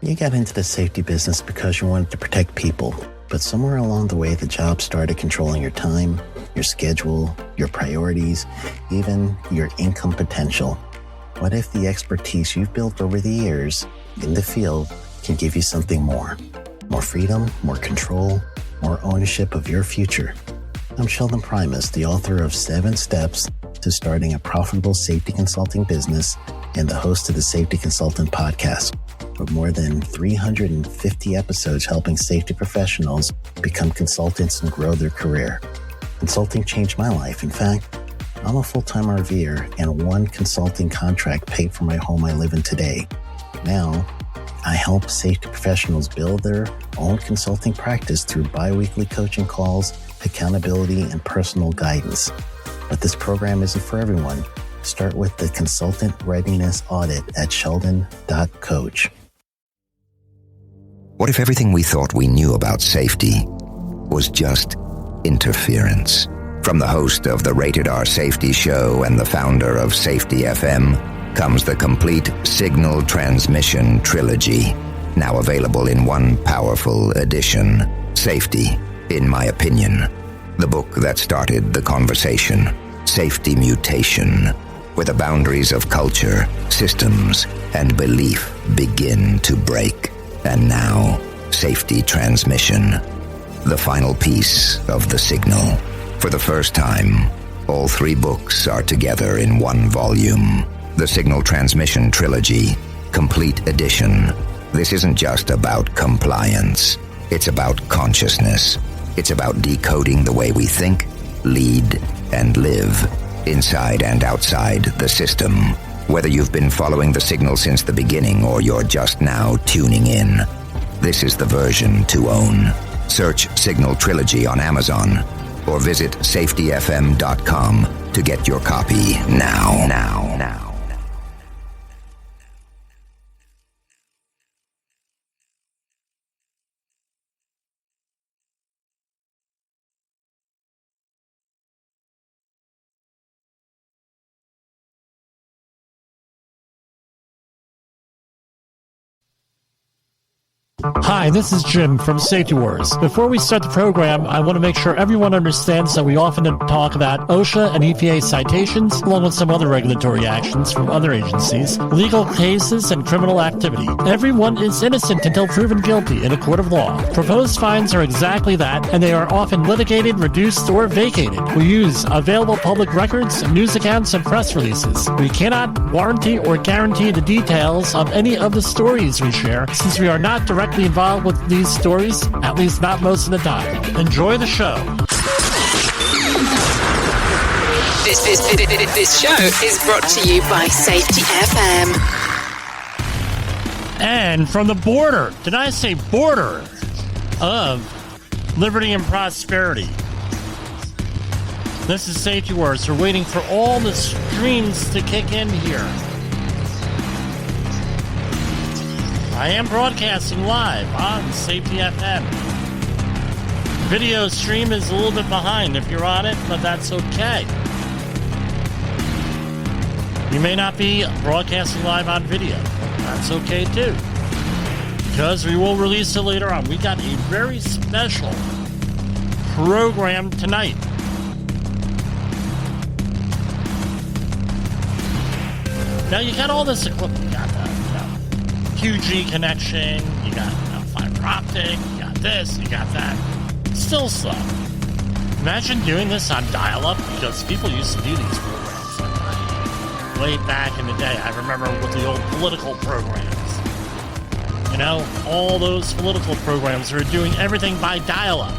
You got into the safety business because you wanted to protect people, but somewhere along the way, the job started controlling your time, your schedule, your priorities, even your income potential. What if the expertise you've built over the years in the field can give you something more? More freedom, more control, more ownership of your future. I'm Sheldon Primus, the author of 7 Steps to Starting a Profitable Safety Consulting Business and the host of the Safety Consultant Podcast, with more than 350 episodes helping safety professionals become consultants and grow their career. Consulting changed my life. In fact, I'm a full-time RVer, and one consulting contract paid for my home I live in today. Now, I help safety professionals build their own consulting practice through bi-weekly coaching calls, accountability, and personal guidance. But this program isn't for everyone. Start with the Consultant Readiness Audit at sheldon.coach. What if everything we thought we knew about safety was just interference? From the host of the Rated R Safety Show and the founder of Safety FM comes the complete Signal Transmission Trilogy, now available in one powerful edition. Safety, in my opinion, the book that started the conversation. Safety Mutation, where the boundaries of culture, systems, and belief begin to break. And now, Safety Transmission, the final piece of the signal. For the first time, all 3 books are together in one volume. The Signal Transmission Trilogy, Complete Edition. This isn't just about compliance. It's about consciousness. It's about decoding the way we think, lead, and live, inside and outside the system. Whether you've been following the signal since the beginning or you're just now tuning in, this is the version to own. Search Signal Trilogy on Amazon or visit safetyfm.com to get your copy now. Hi, this is Jim from Safety Wars. Before we start the program, I want to make sure everyone understands that we often talk about OSHA and EPA citations, along with some other regulatory actions from other agencies, legal cases, and criminal activity. Everyone is innocent until proven guilty in a court of law. Proposed fines are exactly that, and they are often litigated, reduced, or vacated. We use available public records, news accounts, and press releases. We cannot warranty or guarantee the details of any of the stories we share, since we are not directly involved with these stories, at least not most of the time. Enjoy the show. This show is brought to you by Safety FM. And from the border, did I say border, of liberty and prosperity, this is Safety Wars. We're waiting for all the streams to kick in here. I am broadcasting live on Safety FM. Video stream is a little bit behind if you're on it, but that's okay. You may not be broadcasting live on video. That's okay too, because we will release it later on. We got a very special program tonight. Now you got all this equipment. You got QG connection, you got fiber optic, you got this, you got that. Still slow. Imagine doing this on dial-up, because people used to do these programs way back in the day. I remember with the old political programs. You know, all those political programs were doing everything by dial-up.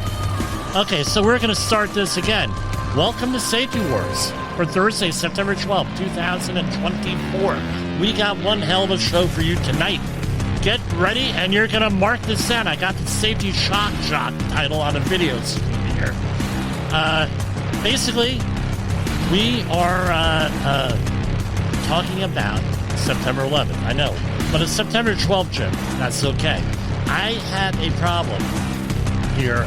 Okay, so we're going to start this again. Welcome to Safety Wars for Thursday, September 12th, 2024. We got one hell of a show for you tonight. Get ready, and you're going to mark this down. I got the Safety Shock Jock title on a video screen here. Basically, we are talking about September 11th. I know, but it's September 12th, Jim. That's okay. I had a problem here,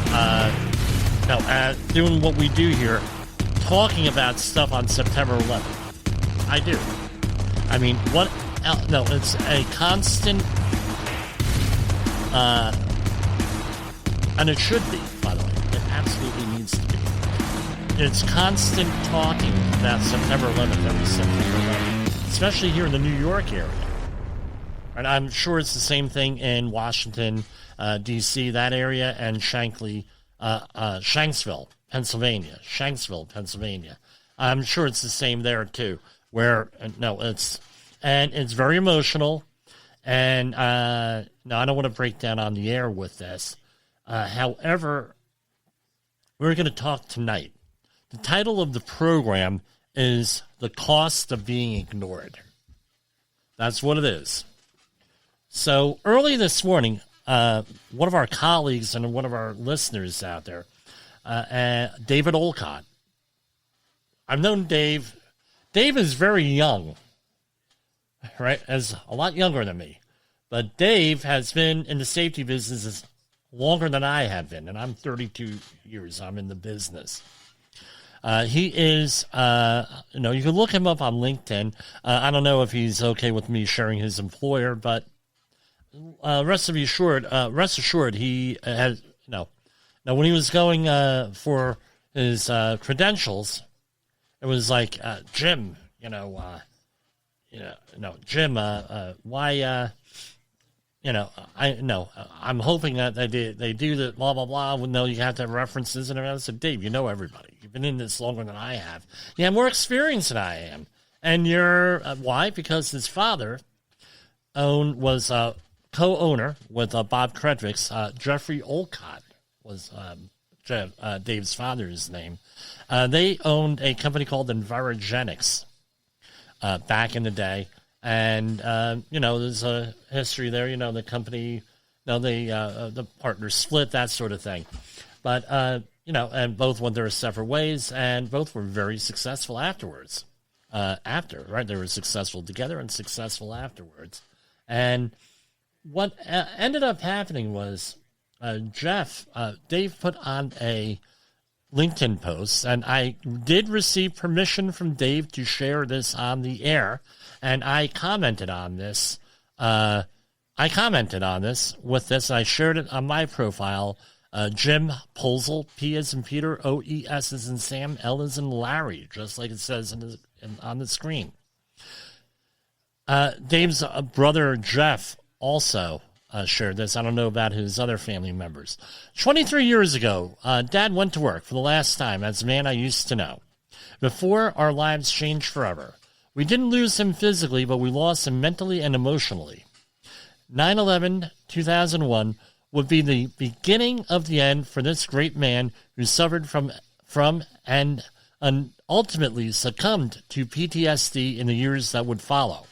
doing what we do here, talking about stuff on September 11th. I do. I mean, what? No, it's a constant And it should be, by the way. It absolutely needs to be. It's constant talking about September 11th, every September 11th, especially here in the New York area. And I'm sure it's the same thing in Washington, D.C., that area, and Shanksville, Pennsylvania. I'm sure it's the same there, too, where, it's very emotional. And, I don't want to break down on the air with this. However, we're going to talk tonight. The title of the program is The Cost of Being Ignored. That's what it is. So early this morning, one of our colleagues and one of our listeners out there, David Olcott. I've known Dave. Dave is very young, right? As a lot younger than me. But Dave has been in the safety business longer than I have been, and I'm 32 years. I'm in the business. He is, you can look him up on LinkedIn. I don't know if he's okay with me sharing his employer, but rest assured, he has, Now, when he was going for his credentials, it was like, Jim, Jim, why, I'm hoping that they do the blah, blah, blah. No, you have to have references. And I said, Dave, you know everybody. You've been in this longer than I have. You have more experience than I am. And you're, why? Because his father was a co-owner with Bob Credrick's. Jeffery Olcott was Dave's father's name. They owned a company called Envirogenics back in the day. And, there's a history there, the company, the partners split, that sort of thing. But, and both went their separate ways, and both were very successful afterwards. Right? They were successful together and successful afterwards. And what ended up happening was Dave put on a LinkedIn post, and I did receive permission from Dave to share this on the air. And I commented on this. With this. I shared it on my profile. Jim Posel, P as in Peter, O-E-S as in Sam, L as in Larry, just like it says on the screen. Dave's brother Jeff also shared this. I don't know about his other family members. 23 years ago, Dad went to work for the last time as a man I used to know. Before our lives changed forever. We didn't lose him physically, but we lost him mentally and emotionally. 9/11/2001 would be the beginning of the end for this great man who suffered from and ultimately succumbed to PTSD in the years that would follow.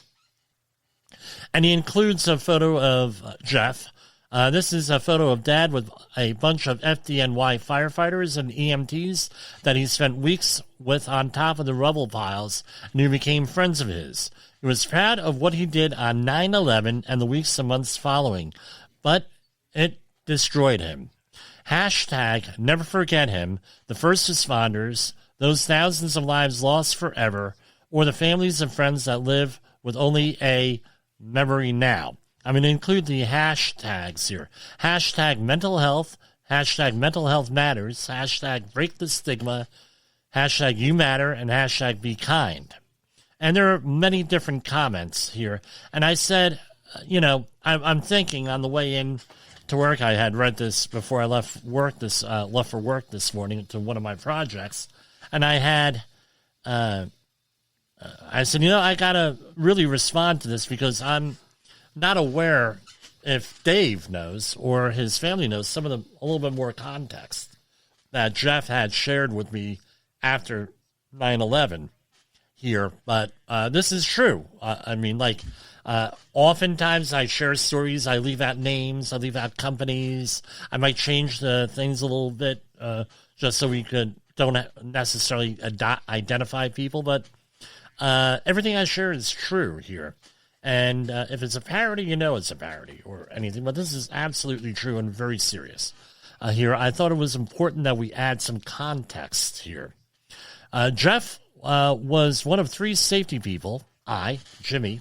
And he includes a photo of Jeff. This is a photo of Dad with a bunch of FDNY firefighters and EMTs that he spent weeks with on top of the rubble piles and who became friends of his. He was proud of what he did on 9/11 and the weeks and months following, but it destroyed him. Hashtag never forget him, the first responders, those thousands of lives lost forever, or the families and friends that live with only a memory now. I'm going to include the hashtags here. Hashtag mental health, hashtag mental health matters, hashtag break the stigma, hashtag you matter, and hashtag be kind. And there are many different comments here. And I said, I'm thinking on the way in to work, I had read this before I left for work this morning to one of my projects. And I had, I said, I got to really respond to this because I'm not aware if Dave knows or his family knows a little bit more context that Jeff had shared with me after 9/11 here. But this is true. Oftentimes I share stories. I leave out names. I leave out companies. I might change the things a little bit just so we don't necessarily identify people. But everything I share is true here. And if it's a parody, it's a parody or anything. But this is absolutely true and very serious here. I thought it was important that we add some context here. Jeff was one of three safety people Jimmy,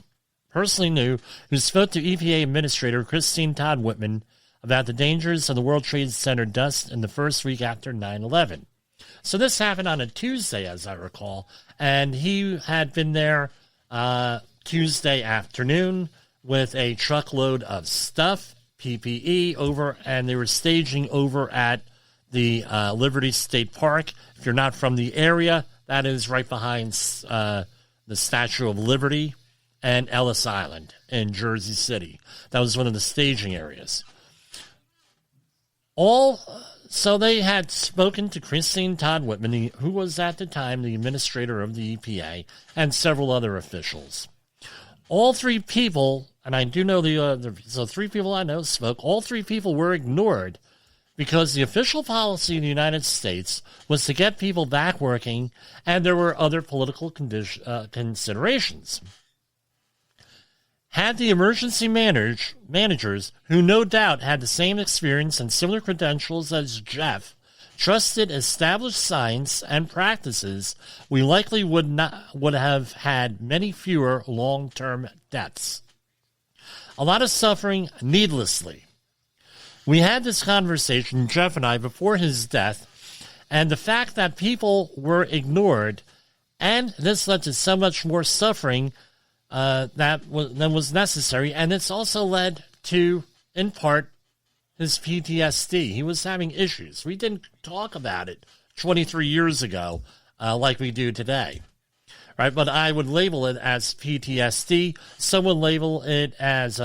personally knew who spoke to EPA Administrator Christine Todd Whitman about the dangers of the World Trade Center dust in the first week after 9/11. So this happened on a Tuesday, as I recall, and he had been there Tuesday afternoon with a truckload of stuff, PPE, and they were staging over at the Liberty State Park. If you're not from the area, that is right behind the Statue of Liberty and Ellis Island in Jersey City. That was one of the staging areas. So they had spoken to Christine Todd Whitman, who was at the time the administrator of the EPA, and several other officials. All three people, and I do know so three people I know spoke, all three people were ignored because the official policy in the United States was to get people back working, and there were other political considerations. Had the emergency managers, who no doubt had the same experience and similar credentials as Jeff, trusted established science and practices, we likely would have had many fewer long-term deaths. A lot of suffering needlessly. We had this conversation, Jeff and I, before his death, and the fact that people were ignored, and this led to so much more suffering than was necessary, and it's also led to, in part, his PTSD. He was having issues. We didn't talk about it 23 years ago like we do today, right? But I would label it as PTSD. Some would label it as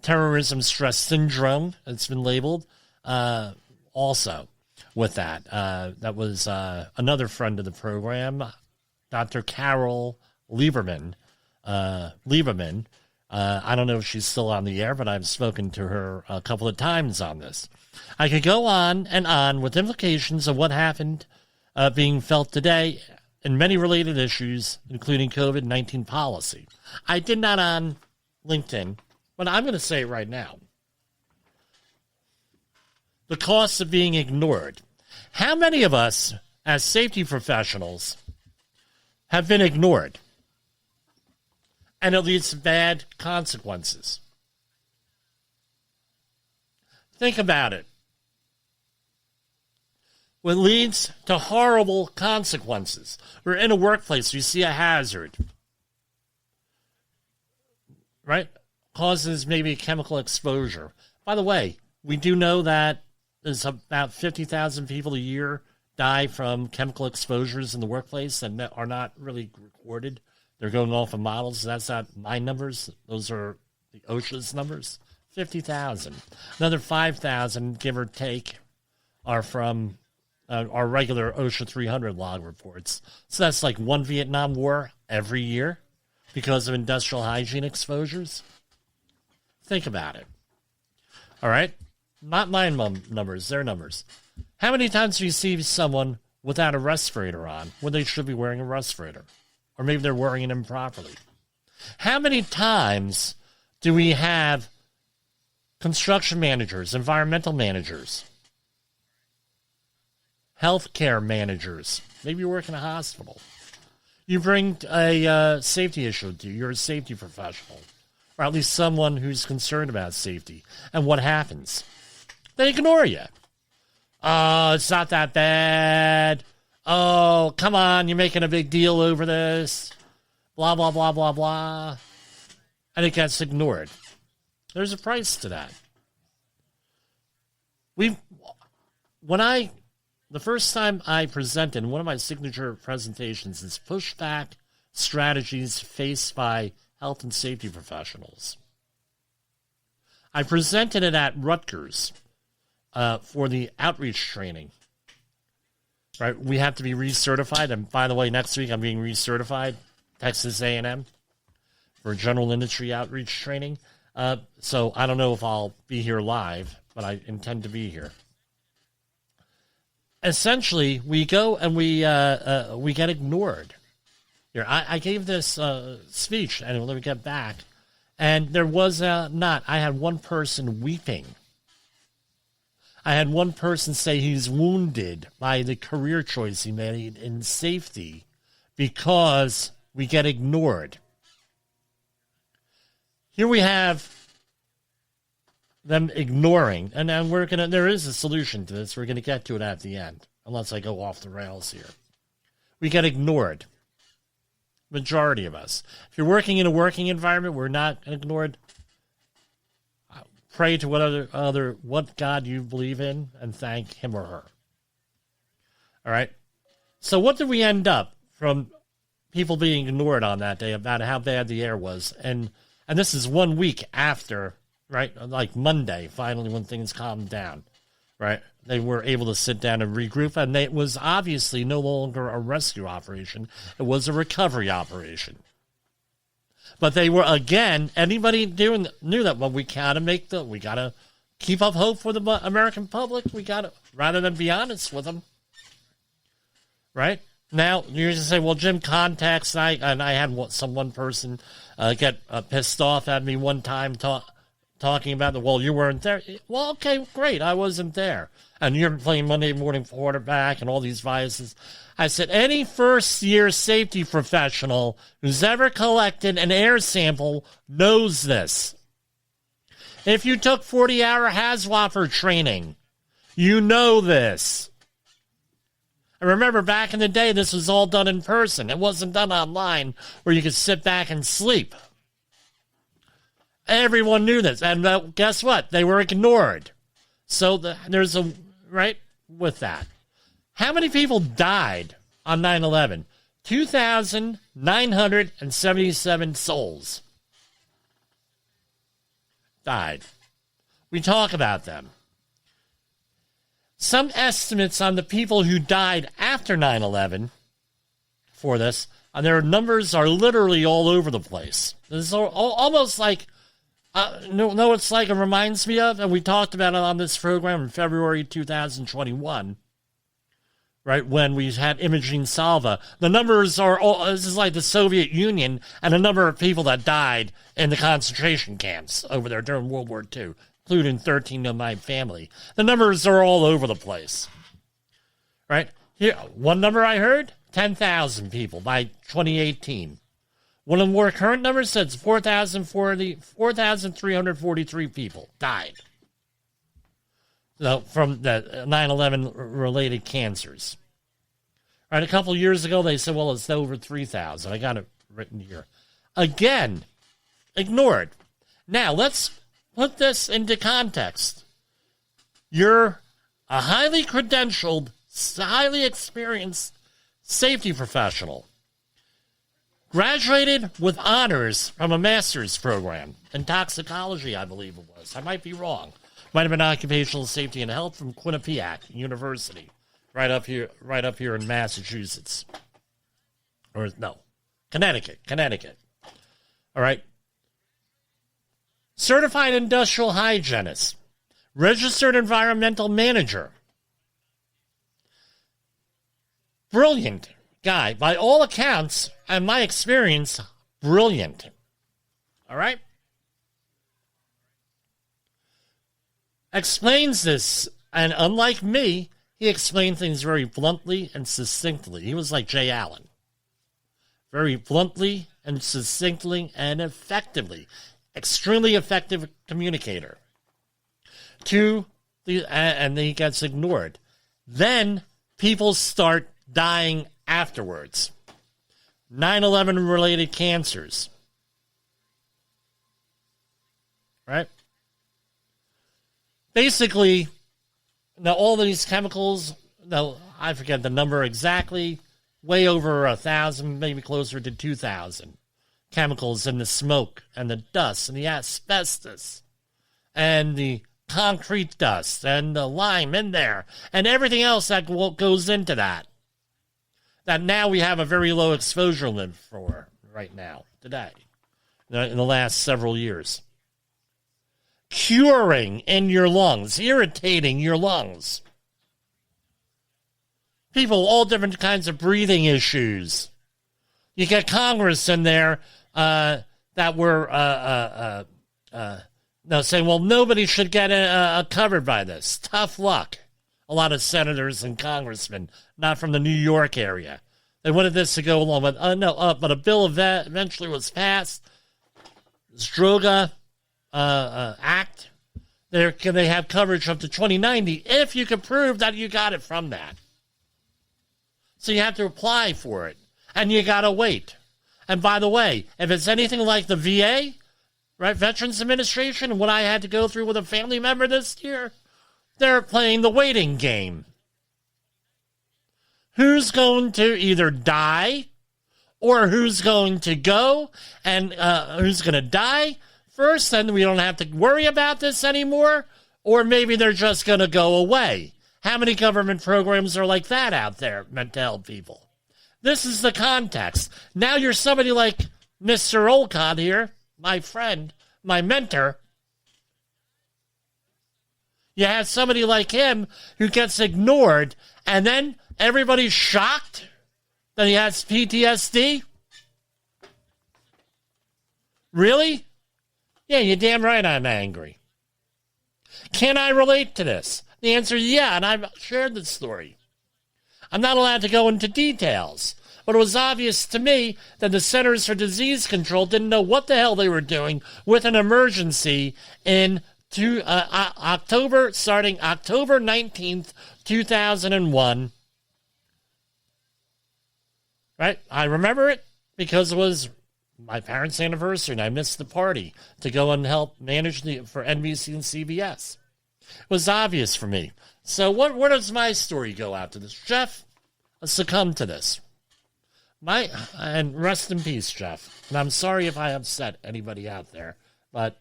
terrorism stress syndrome. It's been labeled also with that. That was another friend of the program, Dr. Carol Lieberman. I don't know if she's still on the air, but I've spoken to her a couple of times on this. I could go on and on with implications of what happened being felt today in many related issues, including COVID-19 policy. I did not on LinkedIn, but I'm going to say it right now. The costs of being ignored. How many of us, as safety professionals, have been ignored? And it leads to bad consequences. Think about it. What leads to horrible consequences. We're in a workplace, you see a hazard, right? Causes maybe chemical exposure. By the way, we do know that there's about 50,000 people a year die from chemical exposures in the workplace that are not really recorded. They're going off of models. That's not my numbers. Those are the OSHA's numbers. 50,000. Another 5,000, give or take, are from our regular OSHA 300 log reports. So that's like one Vietnam War every year because of industrial hygiene exposures. Think about it. All right? Not my numbers, their numbers. How many times do you see someone without a respirator on when they should be wearing a respirator? Or maybe they're wearing it improperly. How many times do we have construction managers, environmental managers, healthcare managers? Maybe you work in a hospital. You bring a safety issue to you. You're a safety professional, or at least someone who's concerned about safety. And what happens? They ignore you. Oh, it's not that bad. Oh, come on, you're making a big deal over this. Blah, blah, blah, blah, blah. And it gets ignored. There's a price to that. The first time I presented, one of my signature presentations is pushback strategies faced by health and safety professionals. I presented it at Rutgers for the outreach training. Right, we have to be recertified, and by the way, next week I'm being recertified, Texas A&M, for general industry outreach training. So I don't know if I'll be here live, but I intend to be here. Essentially, we go and we get ignored. Here, I gave this speech, and let me get back, and there was not. I had one person weeping. I had one person say he's wounded by the career choice he made in safety because we get ignored. Here we have them ignoring, and then there is a solution to this. We're going to get to it at the end, unless I go off the rails here. We get ignored. Majority of us. If you're working in a working environment, we're not ignored. Pray to what God you believe in and thank him or her. All right? So what did we end up from people being ignored on that day about how bad the air was? And this is 1 week after, right? Like Monday, finally, when things calmed down, right? They were able to sit down and regroup, and it was obviously no longer a rescue operation. It was a recovery operation. But they were, again, anybody knew that, well, we got to keep up hope for the American public. We got to, rather than be honest with them. Right? Now, you're going to say, well, Jim, context, I had one person get pissed off at me one time talking about well, you weren't there. Well, okay, great, I wasn't there. And you're playing Monday morning quarterback and all these vices. I said, any first-year safety professional who's ever collected an air sample knows this. If you took 40-hour HAZWOPER training, you know this. And remember, back in the day, this was all done in person. It wasn't done online where you could sit back and sleep. Everyone knew this. And guess what? They were ignored. So there's a, right, with that. How many people died on 9/11? 2,977 souls died. We talk about them. Some estimates on the people who died after 9/11 for this, and their numbers are literally all over the place. This is almost like, it's like it reminds me of, and we talked about it on this program in February 2021, right, when we had Imogene Salva. The numbers are, this is like the Soviet Union and the number of people that died in the concentration camps over there during World War II. Including 13 of my family. The numbers are all over the place. Right? Here, one number I heard, 10,000 people by 2018. One of the more current numbers says 4,343 people died. So from the 9/11 related cancers. Right, a couple years ago they said, well, it's over 3,000. I got it written here. Again, ignored. Now, let's put this into context. You're a highly credentialed, highly experienced safety professional. Graduated with honors from a master's program in toxicology, I believe it was. I might be wrong. Might have been occupational safety and health from Quinnipiac University, right up here in Massachusetts. Or no, Connecticut. All right. Certified industrial hygienist, registered environmental manager. Brilliant guy. By all accounts, and my experience, brilliant. All right? Explains this, and unlike me, he explained things very bluntly and succinctly. He was like Jay Allen. Very bluntly and succinctly and effectively. Extremely effective communicator. And he gets ignored. Then people start dying afterwards. 9/11 related cancers. Right? Basically, now all these chemicals, I forget the number exactly, way over 1,000, maybe closer to 2,000. Chemicals in the smoke and the dust and the asbestos and the concrete dust and the lime in there and everything else that goes into that now we have a very low exposure limit for right now, today, in the last several years. Curing in your lungs, irritating your lungs. People, all different kinds of breathing issues. You get Congress in there that were saying, well, nobody should get covered by this. Tough luck. A lot of senators and congressmen, not from the New York area. They wanted this to go along, but but a bill eventually was passed. Stroga Act, They have coverage up to 2090 if you can prove that you got it from that. So you have to apply for it, and you got to wait. And by the way, if it's anything like the VA, right, Veterans Administration, what I had to go through with a family member this year, they're playing the waiting game. Who's going to either die or who's going to go and who's going to die first, and we don't have to worry about this anymore, or maybe they're just going to go away. How many government programs are like that out there meant to help people? This is the context. Now you're somebody like Mr. Olcott here, my friend, my mentor. You have somebody like him who gets ignored, and then everybody's shocked that he has PTSD? Really? Yeah, you're damn right I'm angry. Can I relate to this? The answer is yeah, and I've shared the story. I'm not allowed to go into details, but it was obvious to me that the Centers for Disease Control didn't know what the hell they were doing with an emergency in starting October 19th, 2001. Right? I remember it because it was my parents' anniversary and I missed the party to go and help manage for NBC and CBS. It was obvious for me. So where does my story go after this? Jeff succumbed to this. And rest in peace, Jeff. And I'm sorry if I upset anybody out there, but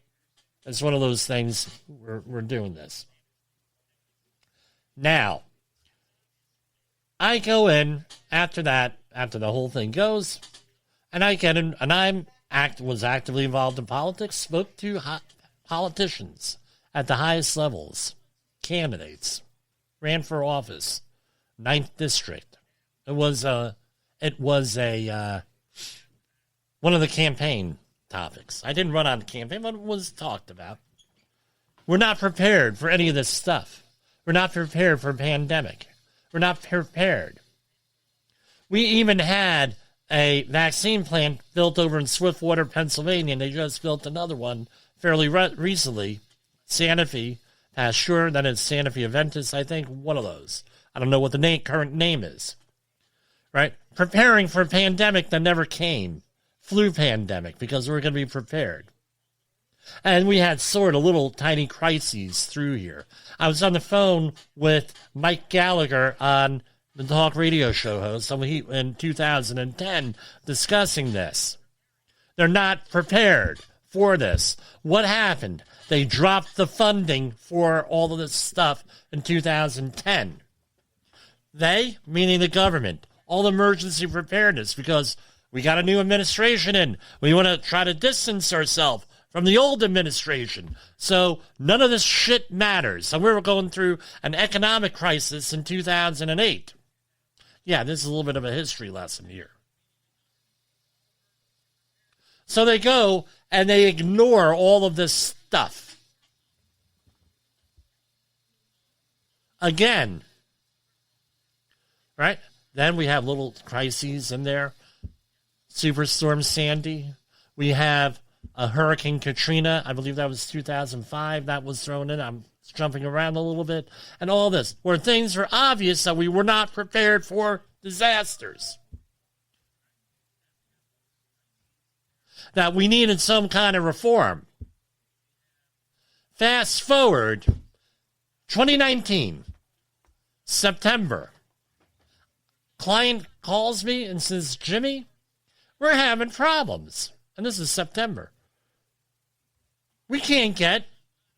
it's one of those things. We're doing this. Now, I go in after that, after the whole thing goes, and I get in, and was actively involved in politics, spoke to politicians at the highest levels, candidates, ran for office, 9th District. It was one of the campaign topics. I didn't run on the campaign, but it was talked about. We're not prepared for any of this stuff. We're not prepared for a pandemic. We're not prepared. We even had a vaccine plant built over in Swiftwater, Pennsylvania, and they just built another one fairly recently. Sanofi, Pasteur, then it's Sanofi Aventis, I think, one of those. I don't know what the current name is. Right? Preparing for a pandemic that never came. Flu pandemic, because we're going to be prepared. And we had sort of little tiny crises through here. I was on the phone with Mike Gallagher on the talk radio show host in 2010 discussing this. They're not prepared for this. What happened? They dropped the funding for all of this stuff in 2010. They, meaning the government, all the emergency preparedness, because we got a new administration in. We want to try to distance ourselves from the old administration. So none of this shit matters. And we were going through an economic crisis in 2008. Yeah, this is a little bit of a history lesson here. So they go and they ignore all of this stuff. Again. Right? Then we have little crises in there. Superstorm Sandy. We have a Hurricane Katrina. I believe that was 2005. That was thrown in. I'm jumping around a little bit. And all this, where things were obvious that we were not prepared for disasters. That we needed some kind of reform. Fast forward, 2019, September. Client calls me and says, Jimmy, we're having problems. And this is September. We can't get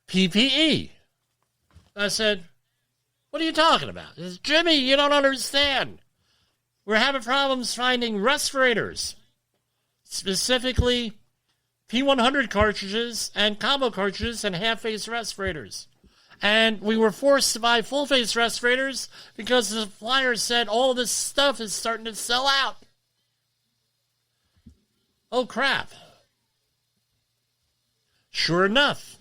PPE. I said, what are you talking about? He says, Jimmy, you don't understand. We're having problems finding respirators, specifically P100 cartridges and combo cartridges and half-face respirators. And we were forced to buy full-face respirators because the suppliers said all this stuff is starting to sell out. Oh, crap. Sure enough,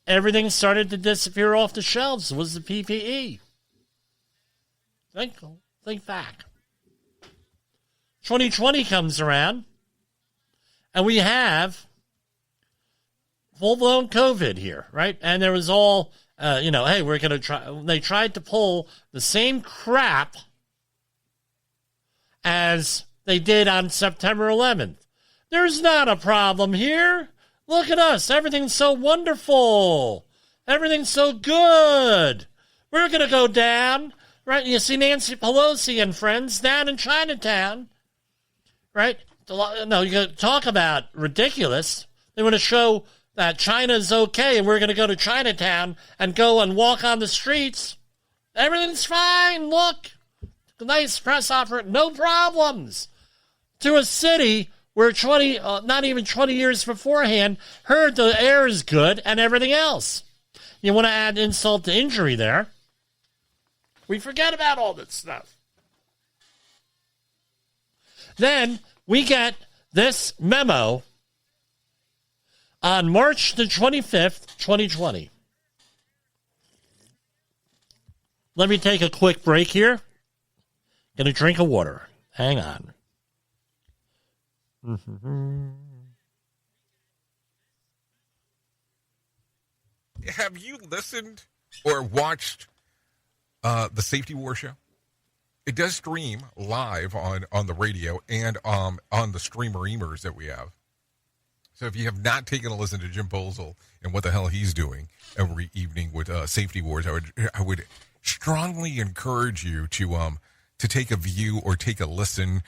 everything started to disappear off the shelves. It was the PPE. Think back. 2020 comes around, and we have full-blown COVID here, right? And there was all, hey, we're going to try. They tried to pull the same crap as they did on September 11th. There's not a problem here. Look at us. Everything's so wonderful. Everything's so good. We're going to go down, right? You see Nancy Pelosi and friends down in Chinatown, right? No, you talk about ridiculous. They want to show that China's okay and we're going to go to Chinatown and go and walk on the streets. Everything's fine. Look, nice press offer, no problems. To a city where not even 20 years beforehand, heard the air is good and everything else. You want to add insult to injury there. We forget about all that stuff. Then we get this memo on March the 25th, 2020. Let me take a quick break here. Get a drink of water. Hang on. Have you listened or watched the Safety War Show? It does stream live on the radio and on the streamer-emers that we have. So if you have not taken a listen to Jim Posel and what the hell he's doing every evening with Safety Wars, I would strongly encourage you to take a view or take a listen,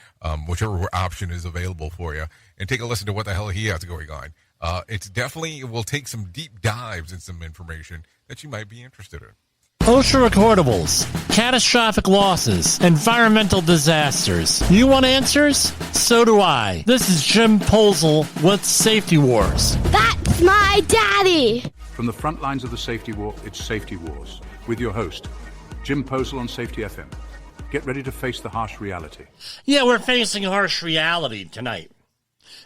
whichever option is available for you, and take a listen to what the hell he has going on. It will take some deep dives and some information that you might be interested in. OSHA recordables, catastrophic losses, environmental disasters. You want answers? So do I. This is Jim Posel with Safety Wars. That's my daddy! From the front lines of the safety war, it's Safety Wars, with your host, Jim Posel on Safety FM. Get ready to face the harsh reality. Yeah, we're facing harsh reality tonight.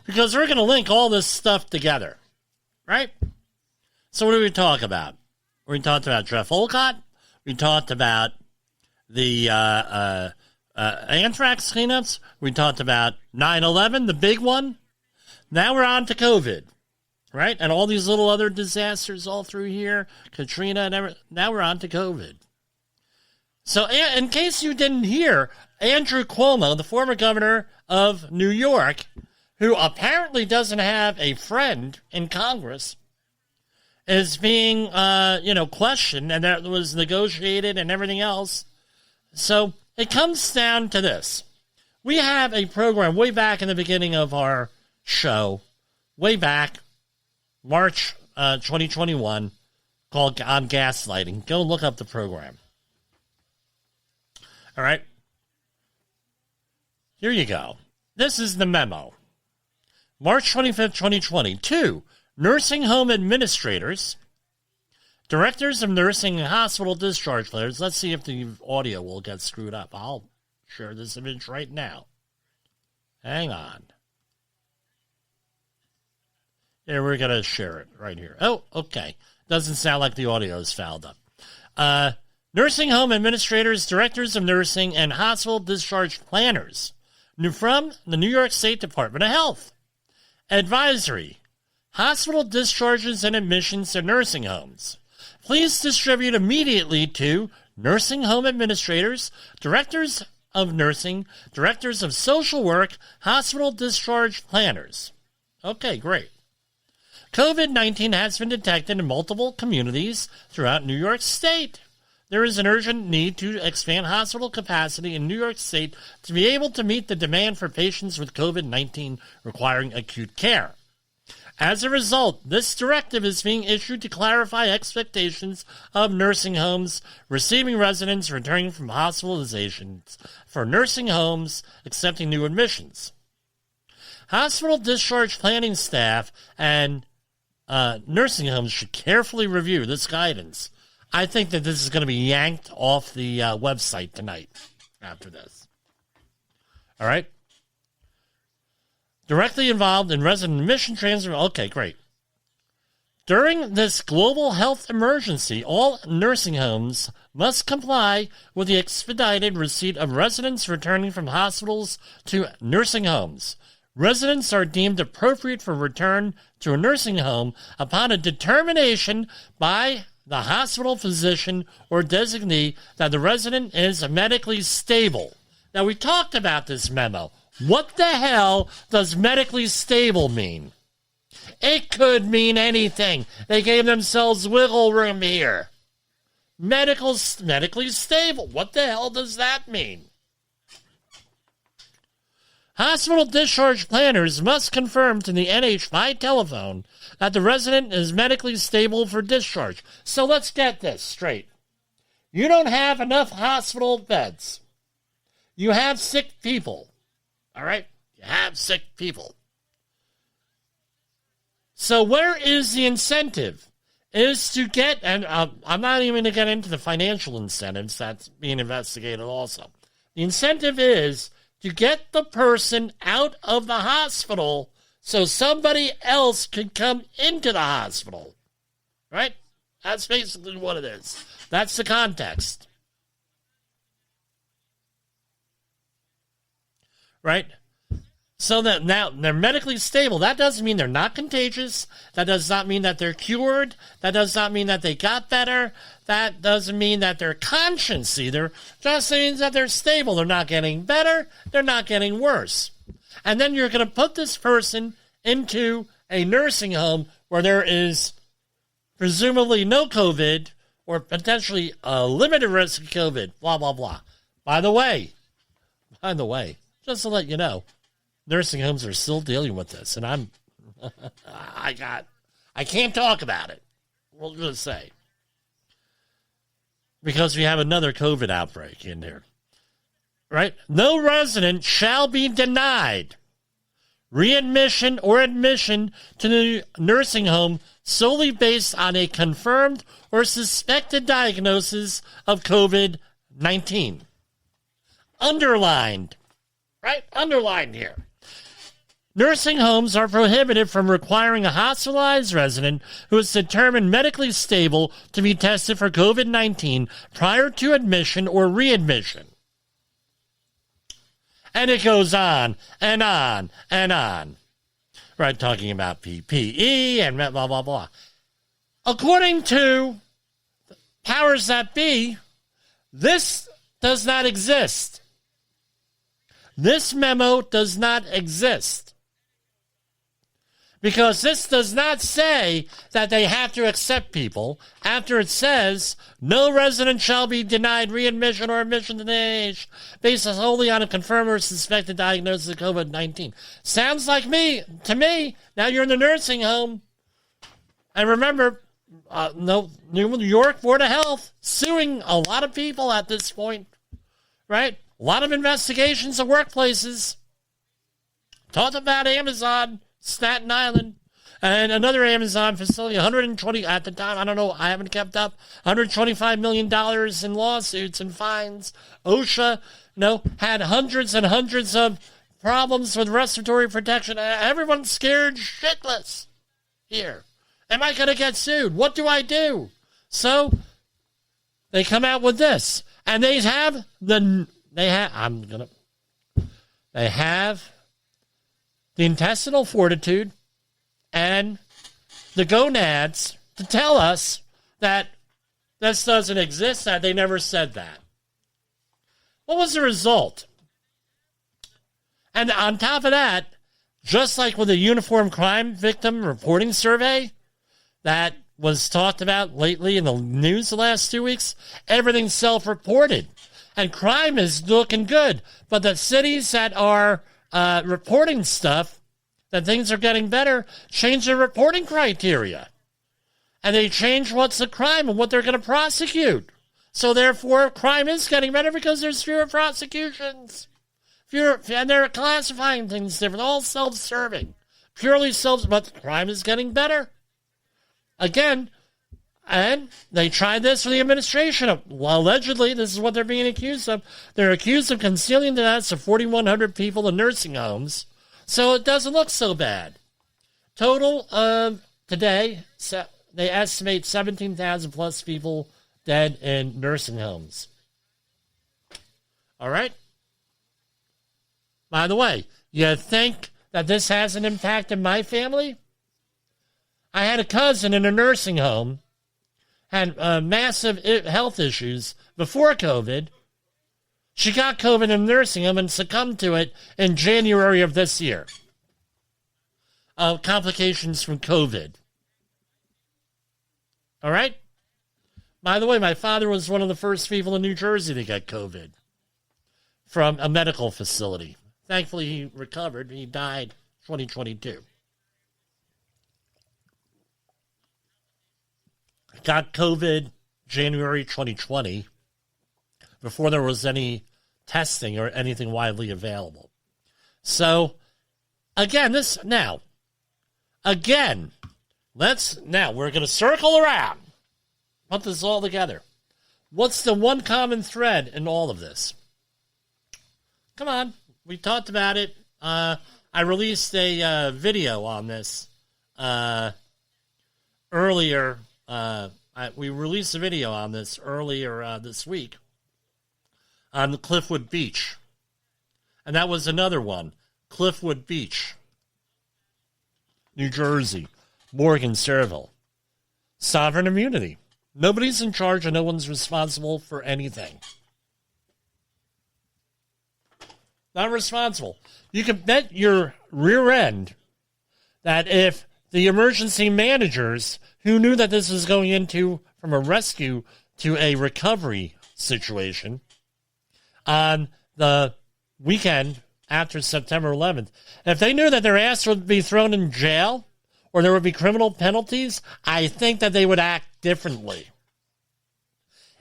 Because we're going to link all this stuff together. Right? So what do we talk about? We talked about Jeff Olcott. We talked about the anthrax cleanups. We talked about 9/11, the big one. Now we're on to COVID, right? And all these little other disasters all through here, Katrina and everything. Now we're on to COVID. So in case you didn't hear, Andrew Cuomo, the former governor of New York, who apparently doesn't have a friend in Congress, is being, questioned, and that was negotiated and everything else. So it comes down to this. We have a program way back in the beginning of our show, way back, March 2021, called On Gaslighting. Go look up the program. All right? Here you go. This is the memo. March 25th, 2020. 2. Nursing home administrators, directors of nursing and hospital discharge planners. Let's see if the audio will get screwed up. I'll share this image right now. Hang on. Here, we're going to share it right here. Oh, okay. Doesn't sound like the audio is fouled up. Nursing home administrators, directors of nursing, and hospital discharge planners from the New York State Department of Health. Advisory. Hospital discharges and admissions to nursing homes. Please distribute immediately to nursing home administrators, directors of nursing, directors of social work, hospital discharge planners. Okay, great. COVID-19 has been detected in multiple communities throughout New York State. There is an urgent need to expand hospital capacity in New York State to be able to meet the demand for patients with COVID-19 requiring acute care. As a result, this directive is being issued to clarify expectations of nursing homes receiving residents returning from hospitalizations for nursing homes accepting new admissions. Hospital discharge planning staff and nursing homes should carefully review this guidance. I think that this is going to be yanked off the website tonight after this. All right? Directly involved in resident admission transfer. Okay, great. During this global health emergency, all nursing homes must comply with the expedited receipt of residents returning from hospitals to nursing homes. residents are deemed appropriate for return to a nursing home upon a determination by the hospital physician or designee that the resident is medically stable. Now, we talked about this memo. What the hell does medically stable mean? It could mean anything. They gave themselves wiggle room here. Medically stable. What the hell does that mean? Hospital discharge planners must confirm to the NH by telephone that the resident is medically stable for discharge. So let's get this straight. You don't have enough hospital beds. You have sick people. All right? You have sick people. So where is the incentive? Is to get, and I'm not even going to get into the financial incentives that's being investigated also. The incentive is to get the person out of the hospital so somebody else can come into the hospital. Right? That's basically what it is. That's the context. Right? So that now they're medically stable. That doesn't mean they're not contagious. That does not mean that they're cured. That does not mean that they got better. That doesn't mean that they're conscious either. Just means that they're stable. They're not getting better. They're not getting worse. And then you're going to put this person into a nursing home where there is presumably no COVID or potentially a limited risk of COVID, blah, blah, blah. By the way, just to let you know, nursing homes are still dealing with this, and I can't talk about it. We'll just say. Because we have another COVID outbreak in there. Right? No resident shall be denied readmission or admission to the nursing home solely based on a confirmed or suspected diagnosis of COVID-19. Underlined. Right? Underlined here. Nursing homes are prohibited from requiring a hospitalized resident who is determined medically stable to be tested for COVID-19 prior to admission or readmission. And it goes on and on and on. Right, talking about PPE and blah, blah, blah. According to powers that be, this does not exist. This memo does not exist. Because this does not say that they have to accept people after it says no resident shall be denied readmission or admission to the NIH based solely on a confirmed or suspected diagnosis of COVID-19. Sounds like to me. Now you're in the nursing home. And remember, New York Board of Health suing a lot of people at this point. Right? A lot of investigations of workplaces. Talked about Amazon. Staten Island, and another Amazon facility, 120, at the time, I don't know, I haven't kept up, $125 million in lawsuits and fines. OSHA, had hundreds and hundreds of problems with respiratory protection. Everyone's scared shitless here. Am I going to get sued? What do I do? So, they come out with this, and they have the intestinal fortitude and the gonads to tell us that this doesn't exist, that they never said that. What was the result? And on top of that, just like with the Uniform Crime Victim Reporting Survey that was talked about lately in the news the last 2 weeks, everything's self-reported. And crime is looking good. But the cities that are reporting stuff, that things are getting better, change their reporting criteria. And they change what's a crime and what they're going to prosecute. So therefore, crime is getting better because there's fewer prosecutions. And they're classifying things different, all self-serving. Purely but crime is getting better. Again, and they tried this for the administration. Well, allegedly, this is what they're being accused of. They're accused of concealing the deaths of 4,100 people in nursing homes, so it doesn't look so bad. Total of today, they estimate 17,000 plus people dead in nursing homes. All right? By the way, you think that this hasn't impacted my family? I had a cousin in a nursing home, had massive health issues before COVID. She got COVID in a nursing home and succumbed to it in January of this year. Complications from COVID. All right? By the way, my father was one of the first people in New Jersey to get COVID from a medical facility. Thankfully, he recovered. He died 2022. Got COVID January 2020 before there was any testing or anything widely available. So, again, now we're going to circle around, put this all together. What's the one common thread in all of this? Come on, we talked about it. I released a video on this earlier. We released a video on this earlier this week on the Cliffwood Beach. And that was another one. Cliffwood Beach, New Jersey, Morgan-Serville. Sovereign immunity. Nobody's in charge and no one's responsible for anything. Not responsible. You can bet your rear end that if the emergency managers who knew that this was going into from a rescue to a recovery situation on the weekend after September 11th, if they knew that their ass would be thrown in jail or there would be criminal penalties, I think that they would act differently.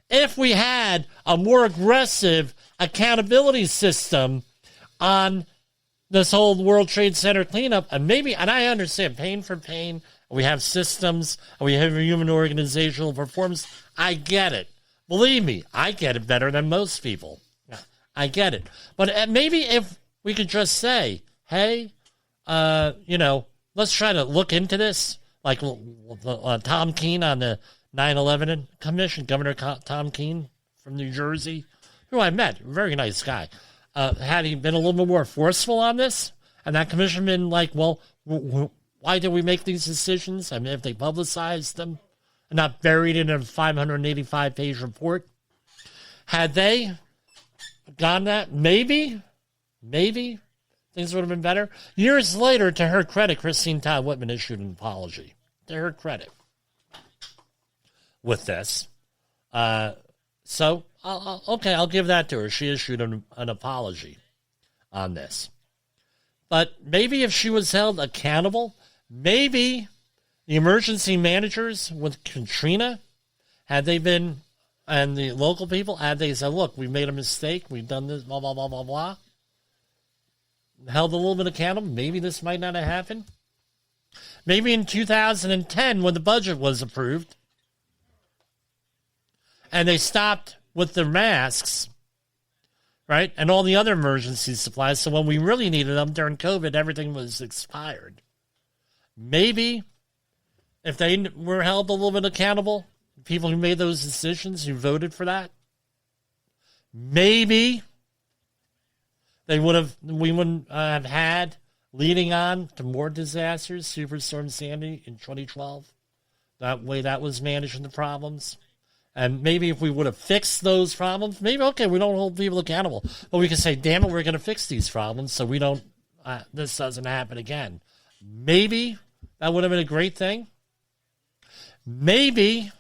If we had a more aggressive accountability system on this whole World Trade Center cleanup, and I understand pain for pain, we have systems, and we have human organizational performance. I get it. Believe me, I get it better than most people. I get it. But maybe if we could just say, hey, let's try to look into this, like Tom Keene on the 9/11 Commission, Governor Tom Keene from New Jersey, who I met, very nice guy. Had he been a little bit more forceful on this, and that commission been like, well, why did we make these decisions? I mean, if they publicized them and not buried in a 585-page report, had they gone that, maybe things would have been better. Years later, to her credit, Christine Todd Whitman issued an apology. To her credit. With this. So, I'll give that to her. She issued an apology on this. But maybe if she was held accountable, maybe the emergency managers with Katrina, had they been, and the local people, had they said, look, we made a mistake, we've done this, blah, blah, blah, blah, blah, held a little bit accountable, maybe this might not have happened. Maybe in 2010, when the budget was approved, and they stopped with the masks, right, and all the other emergency supplies, so when we really needed them during COVID, everything was expired. Maybe if they were held a little bit accountable, people who made those decisions, who voted for that, maybe we wouldn't have had, leading on to more disasters, Superstorm Sandy in 2012. That way that was managing the problems. And maybe if we would have fixed those problems, maybe, okay, we don't hold people accountable. But we can say, damn it, we're going to fix these problems so we don't, this doesn't happen again. Maybe that would have been a great thing. Maybe,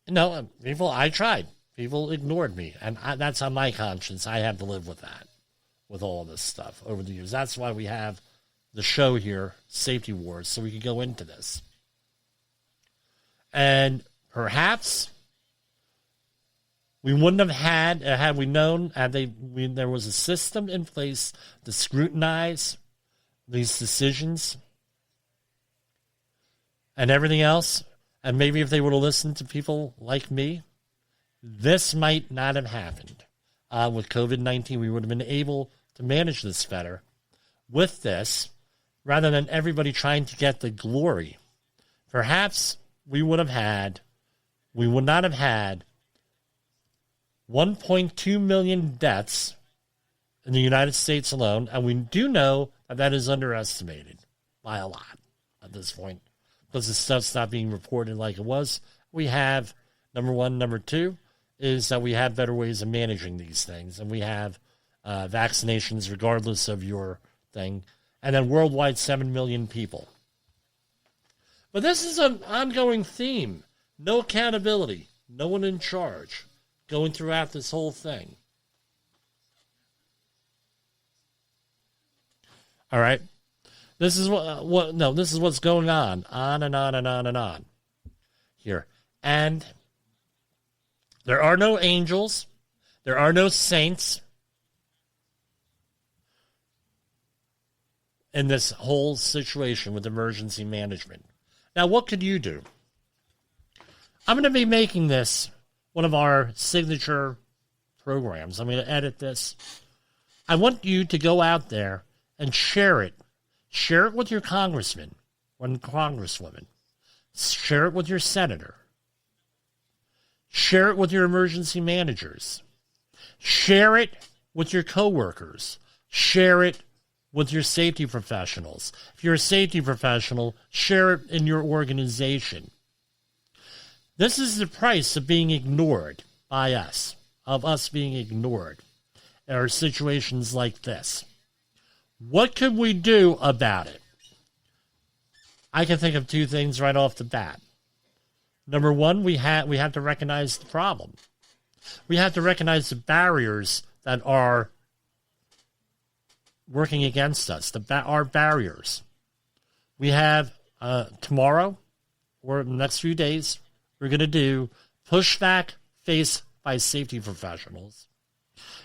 I tried. People ignored me. And that's on my conscience. I have to live with that, with all this stuff over the years. That's why we have the show here, Safety Wars, so we can go into this. And perhaps we wouldn't have had we known, there was a system in place to scrutinize these decisions and everything else, and maybe if they would have listened to people like me, this might not have happened. With COVID-19, we would have been able to manage this better with this, rather than everybody trying to get the glory. Perhaps we would not have had 1.2 million deaths in the United States alone, and we do know And that is underestimated by a lot at this point because the stuff's not being reported like it was. We have, number one. Number two is that we have better ways of managing these things, and we have vaccinations regardless of your thing. And then worldwide, 7 million people. But this is an ongoing theme. No accountability. No one in charge going throughout this whole thing. All right. This is this is what's going on and on and on and on here. And there are no angels. There are no saints in this whole situation with emergency management. Now, what could you do? I'm going to be making this one of our signature programs. I'm going to edit this. I want you to go out there and share it. Share it with your congressman or congresswoman. Share it with your senator. Share it with your emergency managers. Share it with your coworkers. Share it with your safety professionals. If you're a safety professional, share it in your organization. This is the price of being ignored by us, of us being ignored. There are situations like this. What could we do about it? I can think of two things right off the bat. Number one, we have to recognize the problem. We have to recognize the barriers that are working against us, our barriers. We have tomorrow or the next few days, we're going to do pushback faced by safety professionals.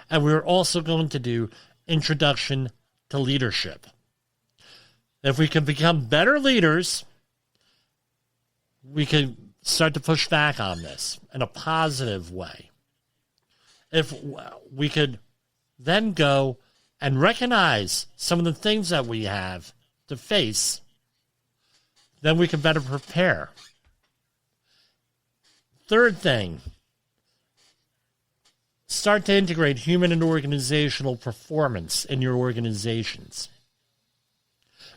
And we're also going to do introduction to leadership. If we can become better leaders, we can start to push back on this in a positive way. If we could then go and recognize some of the things that we have to face, then we can better prepare. Third thing, start to integrate human and organizational performance in your organizations.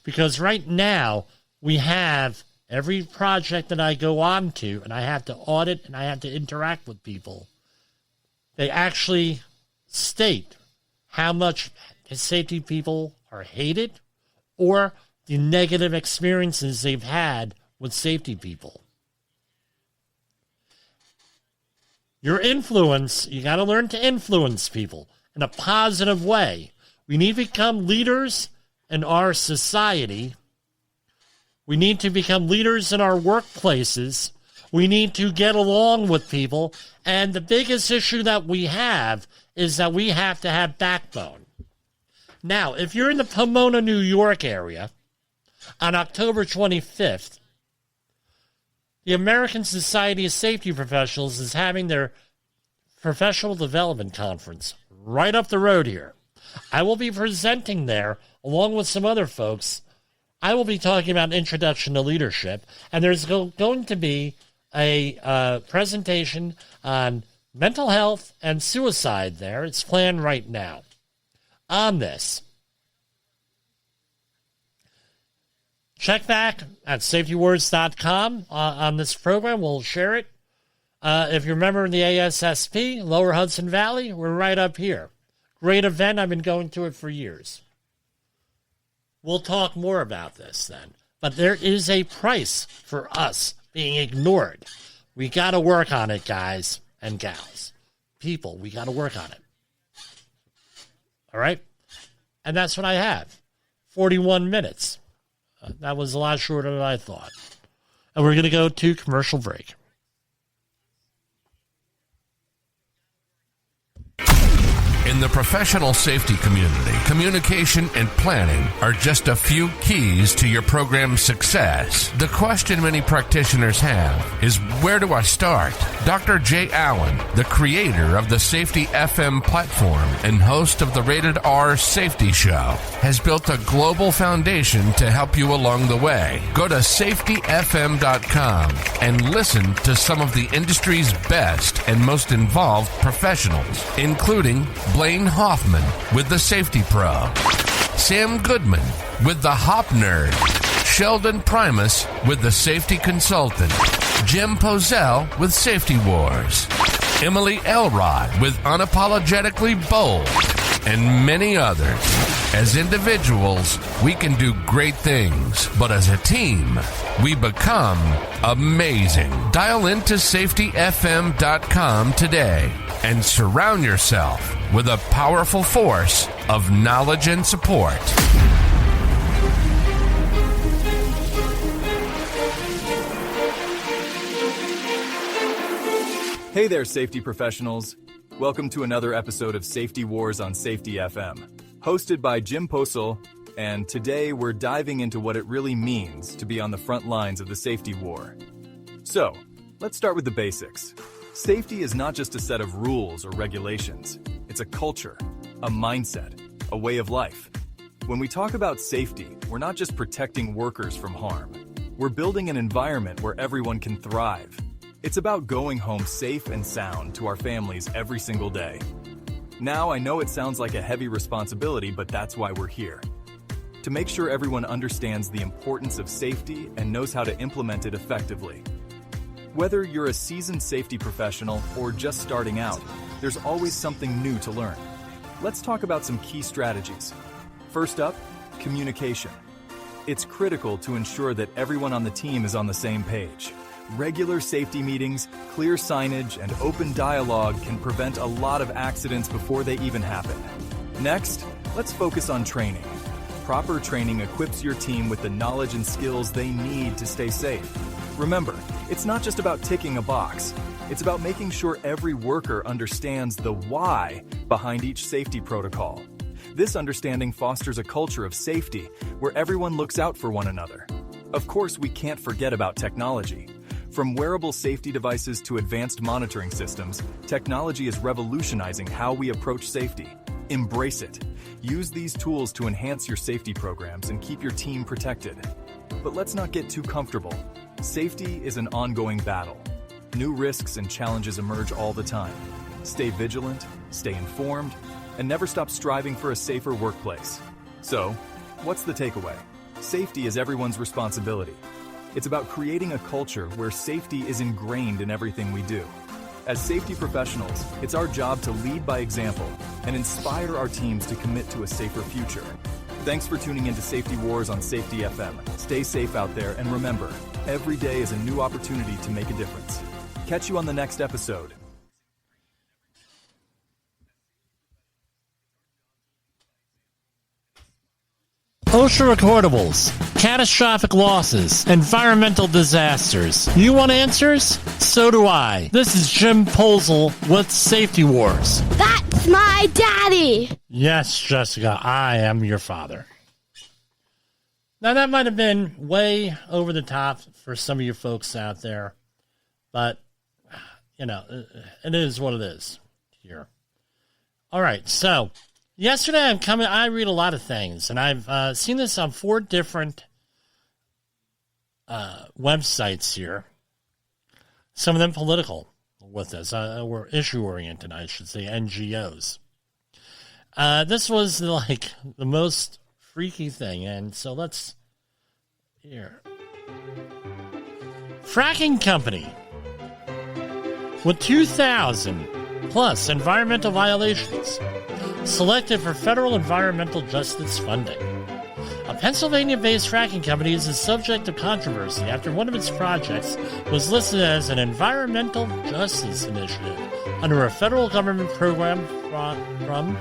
Because right now, we have every project that I go on to, and I have to audit and I have to interact with people, they actually state how much safety people are hated or the negative experiences they've had with safety people. Your influence, you got to learn to influence people in a positive way. We need to become leaders in our society. We need to become leaders in our workplaces. We need to get along with people. And the biggest issue that we have is that we have to have backbone. Now, if you're in the Pomona, New York area, on October 25th, the American Society of Safety Professionals is having their professional development conference right up the road here. I will be presenting there along with some other folks. I will be talking about introduction to leadership, and there's going to be a presentation on mental health and suicide there. It's planned right now on this. Check back at safetywars.com on this program. We'll share it. If you're a member of the ASSP, Lower Hudson Valley, we're right up here. Great event. I've been going to it for years. We'll talk more about this then. But there is a price for us being ignored. We got to work on it, guys and gals. People, we got to work on it. All right? And that's what I have. 41 minutes. That was a lot shorter than I thought. And we're going to go to commercial break. In the professional safety community, communication and planning are just a few keys to your program's success. The question many practitioners have is, where do I start? Dr. Jay Allen, the creator of the Safety FM platform and host of the Rated R Safety Show, has built a global foundation to help you along the way. Go to safetyfm.com and listen to some of the industry's best and most involved professionals, including Blaine Hoffman with the Safety Pro, Sam Goodman with the Hop Nerd, Sheldon Primus with the Safety Consultant, Jim Pozell with Safety Wars, Emily Elrod with Unapologetically Bold, and many others. As individuals, we can do great things, but as a team, we become amazing. Dial into safetyfm.com today and surround yourself with a powerful force of knowledge and support. Hey there, safety professionals. Welcome to another episode of Safety Wars on Safety FM, hosted by Jim Posel, and today we're diving into what it really means to be on the front lines of the safety war. So, let's start with the basics. Safety is not just a set of rules or regulations. It's a culture, a mindset, a way of life. When we talk about safety, we're not just protecting workers from harm. We're building an environment where everyone can thrive. It's about going home safe and sound to our families every single day. Now, I know it sounds like a heavy responsibility, but that's why we're here. To make sure everyone understands the importance of safety and knows how to implement it effectively. Whether you're a seasoned safety professional or just starting out, there's always something new to learn. Let's talk about some key strategies. First up, communication. It's critical to ensure that everyone on the team is on the same page. Regular safety meetings, clear signage, and open dialogue can prevent a lot of accidents before they even happen. Next, let's focus on training. Proper training equips your team with the knowledge and skills they need to stay safe. Remember, it's not just about ticking a box. It's about making sure every worker understands the why behind each safety protocol. This understanding fosters a culture of safety where everyone looks out for one another. Of course, we can't forget about technology. From wearable safety devices to advanced monitoring systems, technology is revolutionizing how we approach safety. Embrace it. Use these tools to enhance your safety programs and keep your team protected. But let's not get too comfortable. Safety is an ongoing battle. New risks and challenges emerge all the time. Stay vigilant, stay informed, and never stop striving for a safer workplace. So, what's the takeaway? Safety is everyone's responsibility. It's about creating a culture where safety is ingrained in everything we do. As safety professionals, it's our job to lead by example and inspire our teams to commit to a safer future. Thanks for tuning into Safety Wars on Safety FM. Stay safe out there, and remember, every day is a new opportunity to make a difference. Catch you on the next episode. OSHA recordables, catastrophic losses, environmental disasters. You want answers? So do I. This is Jim Posel with Safety Wars. That's my daddy. Yes, Jessica, I am your father. Now, that might have been way over the top for some of you folks out there, but, you know, it is what it is here. All right, so yesterday I read a lot of things, and I've seen this on 4 different websites here. Some of them political with this, or issue-oriented, I should say, NGOs. This was like the most freaky thing, and so let's here. Fracking company with 2,000 plus environmental violations selected for federal environmental justice funding. A Pennsylvania-based fracking company is the subject of controversy after one of its projects was listed as an environmental justice initiative under a federal government program from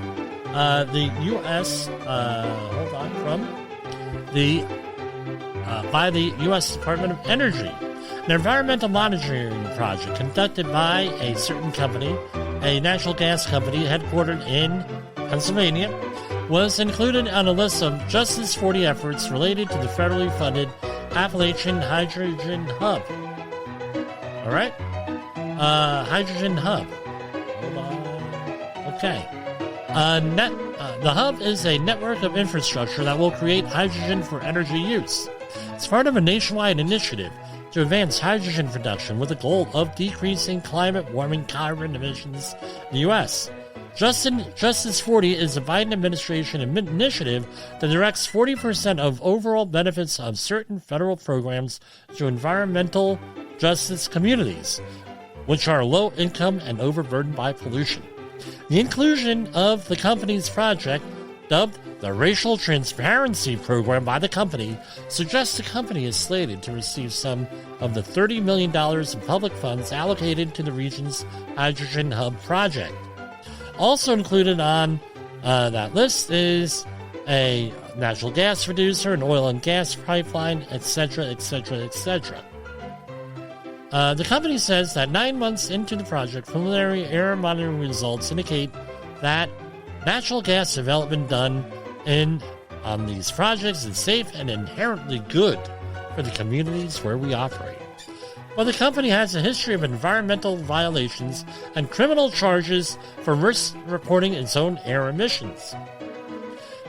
the U.S. By the U.S. Department of Energy. An environmental monitoring project conducted by a certain company, a natural gas company headquartered in Pennsylvania, was included on a list of Justice 40 efforts related to the federally funded Appalachian Hydrogen Hub. All right? Hydrogen Hub. Hold on. Okay. The hub is a network of infrastructure that will create hydrogen for energy use. It's part of a nationwide initiative to advance hydrogen production with the goal of decreasing climate warming carbon emissions in the U.S. Justice 40 is a Biden administration initiative that directs 40% of overall benefits of certain federal programs to environmental justice communities, which are low income and overburdened by pollution. The inclusion of the company's project, dubbed the Racial Transparency Program by the company, suggests the company is slated to receive some of the $30 million in public funds allocated to the region's Hydrogen Hub project. Also included on that list is a natural gas producer, an oil and gas pipeline, etc., etc., etc. The company says that 9 months into the project, preliminary air monitoring results indicate that natural gas development done on these projects is safe and inherently good for the communities where we operate. But the company has a history of environmental violations and criminal charges for misreporting its own air emissions.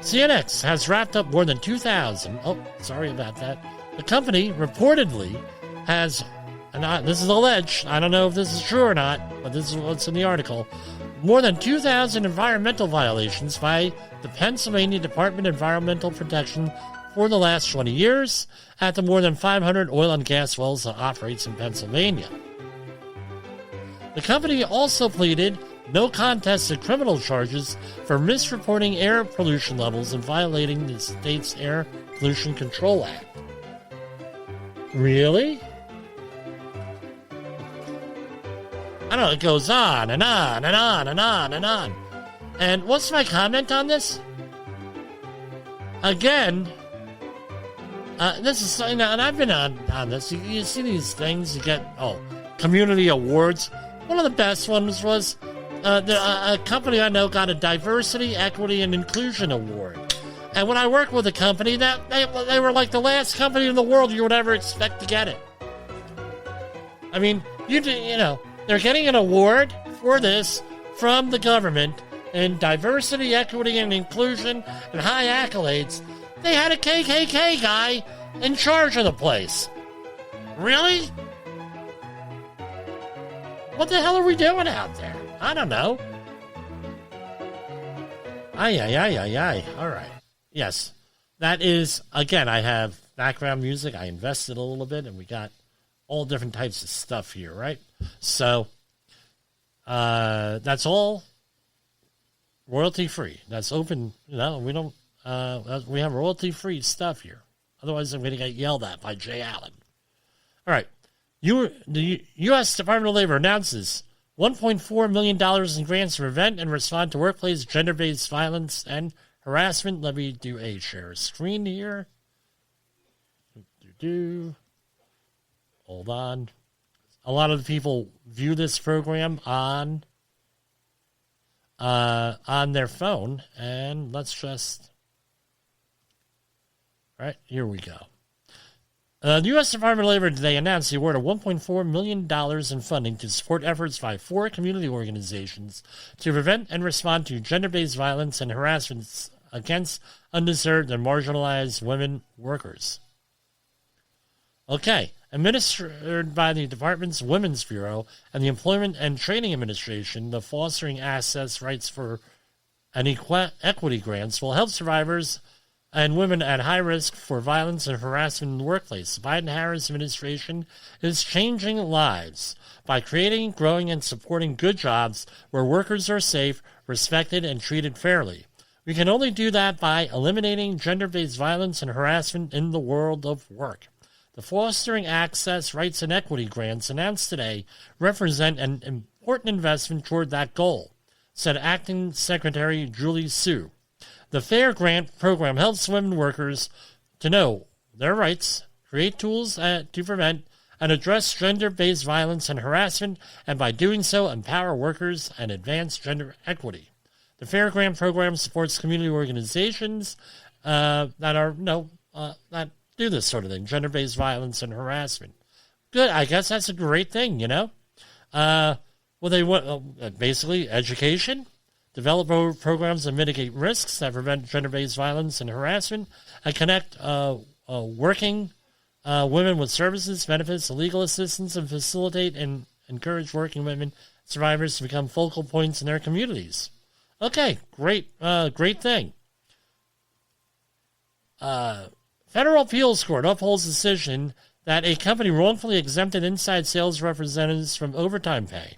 CNX has wrapped up more than 2,000. Oh, sorry about that. The company reportedly has, and this is alleged, I don't know if this is true or not, but this is what's in the article, more than 2,000 environmental violations by the Pennsylvania Department of Environmental Protection for the last 20 years at the more than 500 oil and gas wells that operates in Pennsylvania. The company also pleaded no contest to criminal charges for misreporting air pollution levels and violating the state's Air Pollution Control Act. Really? I don't know, it goes on and on and on and on and on. And what's my comment on this? Again, this is, and I've been on this. You see these things, you get, community awards. One of the best ones was a company I know got a Diversity, Equity, and Inclusion Award. And when I worked with a company, that they were like the last company in the world you would ever expect to get it. I mean, you know, they're getting an award for this from the government in diversity, equity, and inclusion, and high accolades. They had a KKK guy in charge of the place. Really? What the hell are we doing out there? I don't know. Ay. All right. Yes. That is, again, I have background music. I invested a little bit, and we got all different types of stuff here, right? So, that's all royalty-free. That's open. We don't, we have royalty-free stuff here. Otherwise, I'm going to get yelled at by Jay Allen. All right. The U.S. Department of Labor announces $1.4 million in grants to prevent and respond to workplace gender-based violence and harassment. Let me do a share screen here. Hold on. A lot of the people view this program on their phone, and let's just... All right, here we go. The U.S. Department of Labor today announced the award of $1.4 million in funding to support efforts by 4 community organizations to prevent and respond to gender-based violence and harassment against undeserved and marginalized women workers. Okay, administered by the Department's Women's Bureau and the Employment and Training Administration, the Fostering Access Rights for and Equity Grants will help survivors and women at high risk for violence and harassment in the workplace. The Biden-Harris administration is changing lives by creating, growing, and supporting good jobs where workers are safe, respected, and treated fairly. We can only do that by eliminating gender-based violence and harassment in the world of work. The Fostering Access, Rights, and Equity Grants announced today represent an important investment toward that goal, said Acting Secretary Julie Su. The FAIR Grant program helps women workers to know their rights, create tools to prevent and address gender-based violence and harassment, and by doing so, empower workers and advance gender equity. The FAIR Grant program supports community organizations that do this sort of thing, gender-based violence and harassment. Good, I guess that's a great thing, you know? They want basically education. Develop programs that mitigate risks that prevent gender-based violence and harassment, and connect working women with services, benefits, and legal assistance, and facilitate and encourage working women survivors to become focal points in their communities. Okay, great thing. Federal appeals court upholds decision that a company wrongfully exempted inside sales representatives from overtime pay.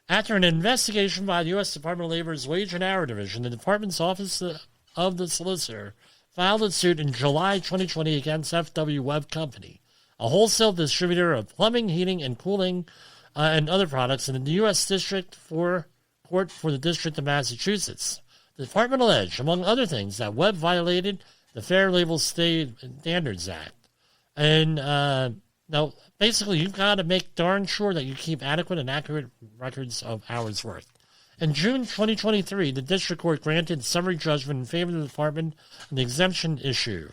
After an investigation by the U.S. Department of Labor's Wage and Hour Division, the department's Office of the Solicitor filed a suit in July 2020 against FW Web Company, a wholesale distributor of plumbing, heating, and cooling and other products in the U.S. Court for the District of Massachusetts. The department alleged, among other things, that Web violated the Fair Label Standards Act. And now, basically, you've got to make darn sure that you keep adequate and accurate records of hours worked. In June 2023, the district court granted summary judgment in favor of the department on the exemption issue,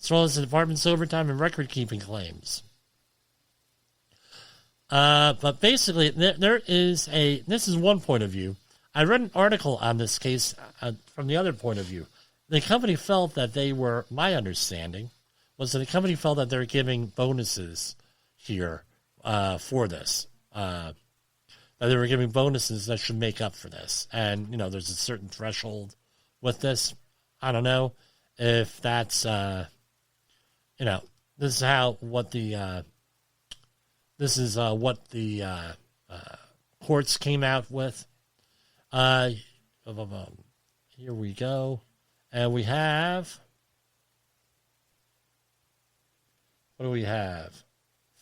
as well as the department's overtime and record-keeping claims. But basically, this is one point of view. I read an article on this case from the other point of view. The company felt that my understanding was that the company felt that they're giving bonuses here for this. That they were giving bonuses that should make up for this. And, there's a certain threshold with this. I don't know if that's, this is what the courts came out with. Here we go. And we have, what do we have?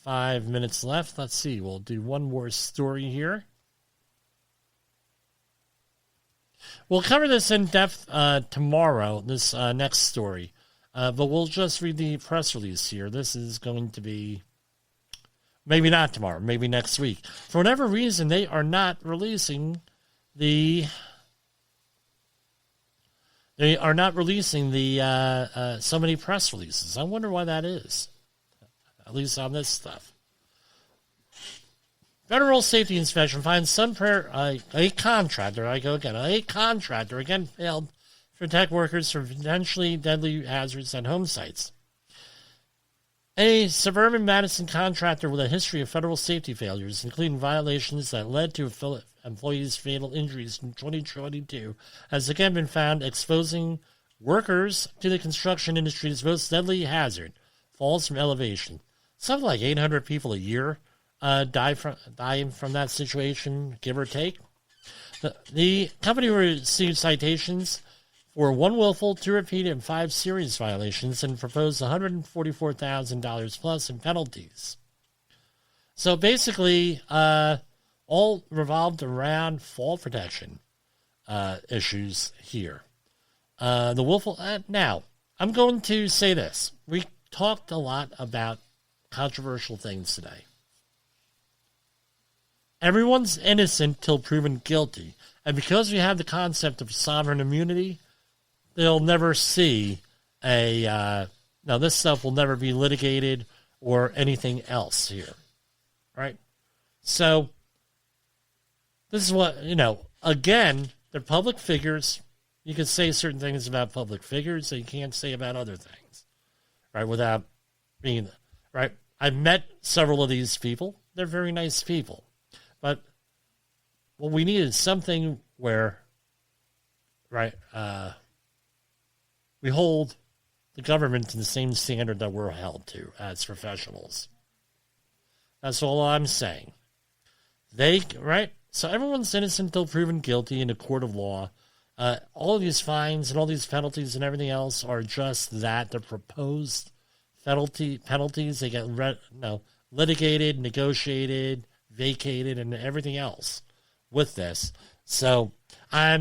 5 minutes left. Let's see. We'll do one more story here. We'll cover this in depth tomorrow, this next story. But we'll just read the press release here. This is going to be, maybe not tomorrow, maybe next week. For whatever reason, they are not releasing so many press releases. I wonder why that is. At least on this stuff. Federal Safety Inspection finds a contractor again failed to protect workers from potentially deadly hazards at home sites. A suburban Madison contractor with a history of federal safety failures, including violations that led to employees' fatal injuries in 2022, has again been found exposing workers to the construction industry's most deadly hazard, falls from elevation. Something like 800 people a year die from that situation, give or take. The company received citations for 1 willful, 2 repeated, and 5 serious violations, and proposed $144,000 plus in penalties. So basically, all revolved around fall protection issues here. The willful. Now, I'm going to say this: we talked a lot about controversial things today. Everyone's innocent till proven guilty, and because we have the concept of sovereign immunity, they'll never see now this stuff will never be litigated or anything else here, right? So this is what, again, they're public figures. You can say certain things about public figures that you can't say about other things, right? Without being, right? I've met several of these people. They're very nice people. But what we need is something where, right, we hold the government to the same standard that we're held to as professionals. That's all I'm saying. Right? So everyone's innocent until proven guilty in a court of law. All of these fines and all these penalties and everything else are just that. They're proposed penalties. They get litigated, negotiated, vacated, and everything else with this. So I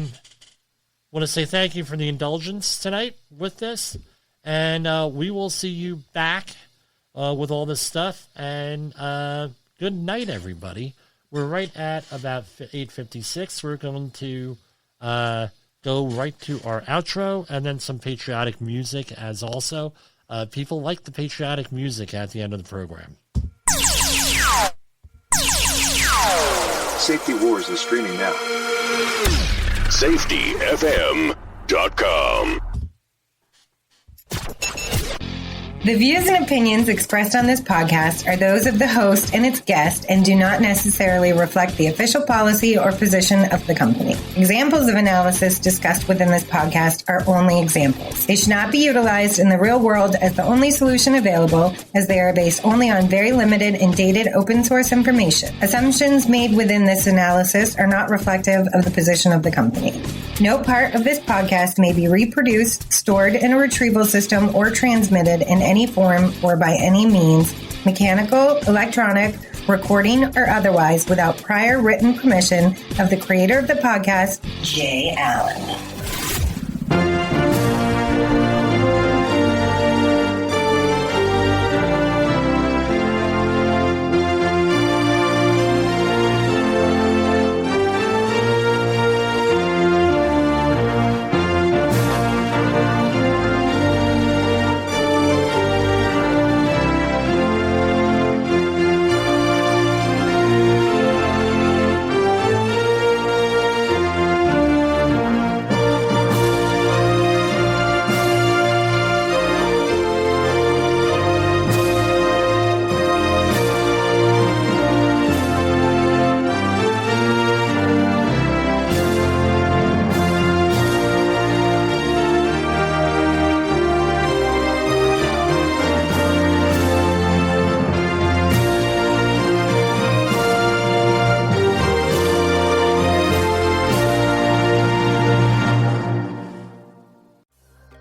want to say thank you for the indulgence tonight with this. And we will see you back with all this stuff. And good night, everybody. We're right at about 8:56. We're going to go right to our outro and then some patriotic music as also. People like the patriotic music at the end of the program. Safety Wars is streaming now. SafetyFM.com. The views and opinions expressed on this podcast are those of the host and its guest and do not necessarily reflect the official policy or position of the company. Examples of analysis discussed within this podcast are only examples. They should not be utilized in the real world as the only solution available, as they are based only on very limited and dated open source information. Assumptions made within this analysis are not reflective of the position of the company. No part of this podcast may be reproduced, stored in a retrieval system, or transmitted in any form or by any means, mechanical, electronic, recording, or otherwise, without prior written permission of the creator of the podcast, Jay Allen.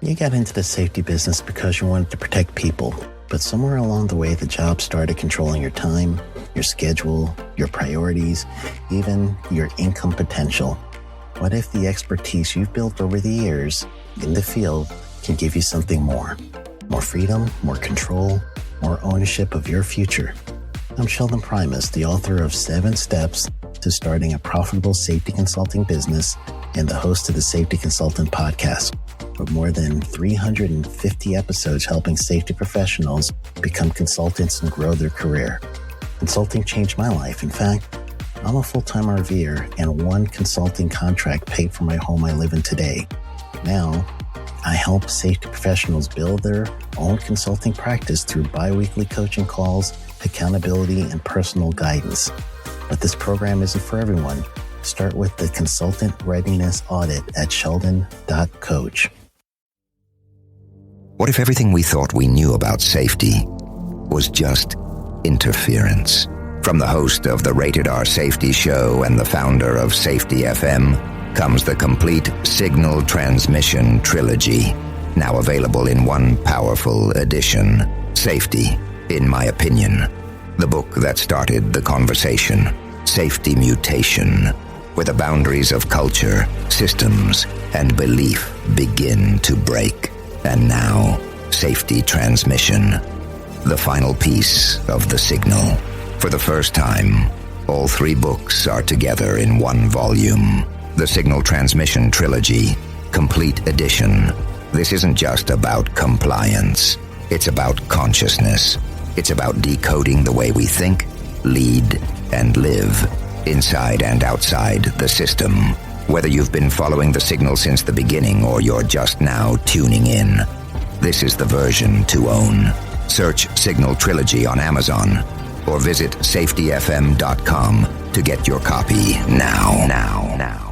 You got into the safety business because you wanted to protect people, but somewhere along the way, the job started controlling your time, your schedule, your priorities, even your income potential. What if the expertise you've built over the years in the field can give you something more? More freedom, more control, more ownership of your future. I'm Sheldon Primus, the author of 7 Steps to Starting a Profitable Safety Consulting Business and the host of the Safety Consultant Podcast, with more than 350 episodes helping safety professionals become consultants and grow their career. Consulting changed my life. In fact, I'm a full-time RVer, and one consulting contract paid for my home I live in today. Now, I help safety professionals build their own consulting practice through bi-weekly coaching calls, accountability, and personal guidance. But this program isn't for everyone. Start with the Consultant Readiness Audit at sheldon.coach. What if everything we thought we knew about safety was just interference? From the host of the Rated R Safety Show and the founder of Safety FM comes the complete Signal Transmission Trilogy, now available in one powerful edition. Safety, in my opinion. The book that started the conversation. Safety Mutation, where the boundaries of culture, systems, and belief begin to break. And now, Safety Transmission, the final piece of the signal. For the first time, all 3 books are together in one volume. The Signal Transmission Trilogy, Complete Edition. This isn't just about compliance. It's about consciousness. It's about decoding the way we think, lead, and live, inside and outside the system. Whether you've been following the signal since the beginning or you're just now tuning in, this is the version to own. Search Signal Trilogy on Amazon or visit safetyfm.com to get your copy now.